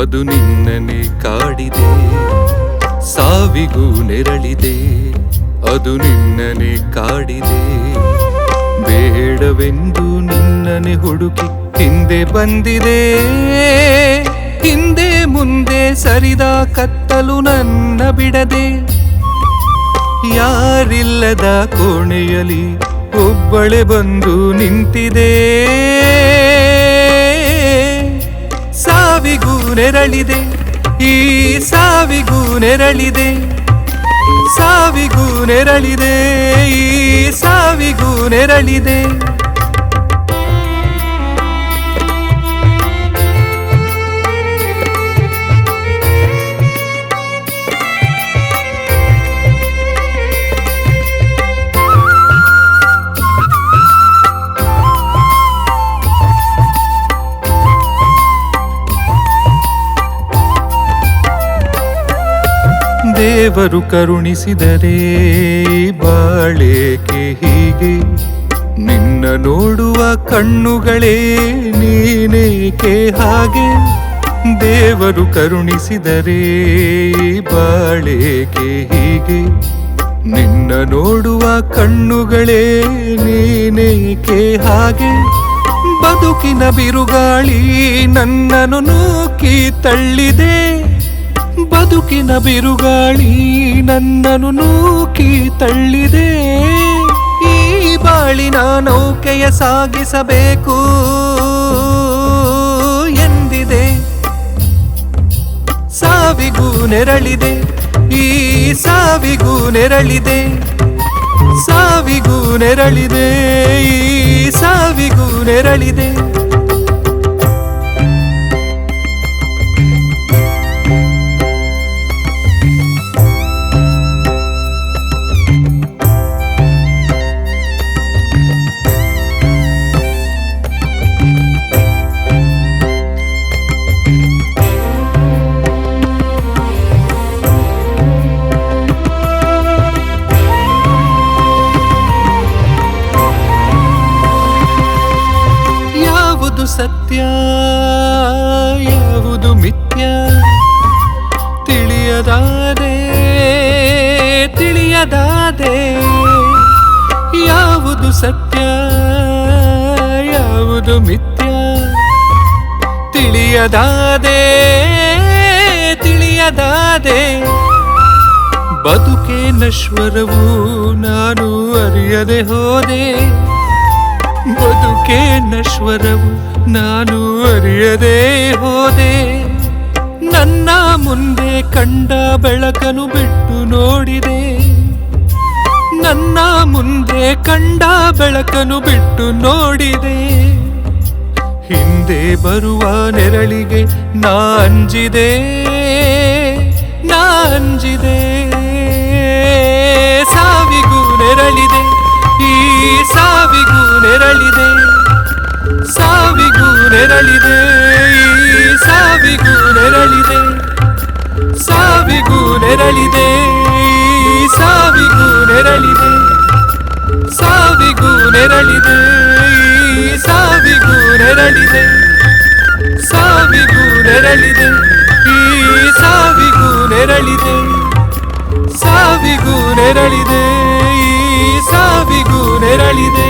ಅದು ನಿನ್ನನೆ ಕಾಡಿದೆ. ಸಾವಿಗೂ ನೆರಳಿದೆ, ಅದು ನಿನ್ನನೆ ಕಾಡಿದೆ. ಬೇಡವೆಂದು ನಿನ್ನನೆ ಹುಡುಕಿ ಹಿಂದೆ ಬಂದಿದೆ. ಹಿಂದೆ ಮುಂದೆ ಸರಿದ ಕತ್ತಲು ನನ್ನ ಬಿಡದೆ. ಯಾರಿಲ್ಲದ ಕೋಣೆಯಲ್ಲಿ ಒಬ್ಬಳೆ ಬಂದು ನಿಂತಿದೆ. ಸಾವಿಗೂ ನೆರಳಿದೆ, ಈ ಸಾವಿಗೂ ನೆರಳಿದೆ. ಸಾವಿಗೂ ನೆರಳಿದೆ, ಈ ಸಾವಿಗೂ ನೆರಳಿದೆ. ದೇವರು ಕರುಣಿಸಿದರೆ ಬಾಳೇಕೆ ಹೀಗೆ. ನಿನ್ನ ನೋಡುವ ಕಣ್ಣುಗಳೇ ನೀನೇಕೆ ಹಾಗೆ. ದೇವರು ಕರುಣಿಸಿದರೆ ಬಾಳೇಕೆ ಹೀಗೆ. ನಿನ್ನ ನೋಡುವ ಕಣ್ಣುಗಳೇ ನೀನೇಕೆ ಹಾಗೆ. ಬದುಕಿನ ಬಿರುಗಾಳಿ ನನ್ನನ್ನು ನೂಕಿ ತಳ್ಳಿದೆ. ಬದುಕಿನ ಬಿರುಗಾಳಿ ನನ್ನನ್ನು ನೂಕಿ ತಳ್ಳಿದೆ. ಈ ಬಾಳಿನ ನೌಕೆಯ ಸಾಗಿಸಬೇಕು ಎಂದಿದೆ. ಸಾವಿಗೂ ನೆರಳಿದೆ, ಈ ಸಾವಿಗೂ ನೆರಳಿದೆ. ಸಾವಿಗೂ ನೆರಳಿದೆ, ಈ ಸಾವಿಗೂ ನೆರಳಿದೆ. ಯಾವುದು ಸತ್ಯ ಯಾವುದು ಮಿಥ್ಯ ತಿಳಿಯದಾದೆ ತಿಳಿಯದಾದೆ. ಯಾವುದು ಸತ್ಯ ಯಾವುದು ಮಿಥ್ಯ ತಿಳಿಯದಾದೆ ತಿಳಿಯದಾದೆ. ಬದುಕೆ ನಶ್ವರವು ನಾನು ಅರಿಯದೆ ಹೋದೆ. ಬದುಕೆ ನಶ್ವರವು ನಾನು ಅರಿಯದೆ ಹೋದೆ. ನನ್ನ ಮುಂದೆ ಕಂಡ ಬೆಳಕನ್ನು ಬಿಟ್ಟು ನೋಡಿದೆ. ನನ್ನ ಮುಂದೆ ಕಂಡ ಬೆಳಕನ್ನು ಬಿಟ್ಟು ನೋಡಿದೆ. ಹಿಂದೆ ಬರುವ ನೆರಳಿಗೆ ನಾ ಅಂಜಿದೆ ನಾ ಅಂಜಿದೆ. ಸಾವಿಗೂ ನೆರಳಿದೆ, ಈ ಸಾವಿಗೂ ನೆರಳಿದೆ. ಸಾವಿಗೂ ನೆರಳಿದೆ, ಈ ಸಾವಿಗೂ ನೆರಳಿದೆ. ಸಾವಿಗೂ ನೆರಳಿದೆ, ಈ ಸಾವಿಗೂ ನೆರಳಿದೆ. ಸಾವಿಗೂ ನೆರಳಿದೆ, ಈ ಸಾವಿಗೂ ನೆರಳಿದೆ. ಸಾವಿಗೂ ನೆರಳಿದೆ, ಈ ಸಾವಿಗೂ ನೆರಳಿದೆ. ಸಾವಿಗೂ ನೆರಳಿದೆ, ಈ ಸಾವಿಗೂ ನೆರಳಿದೆ.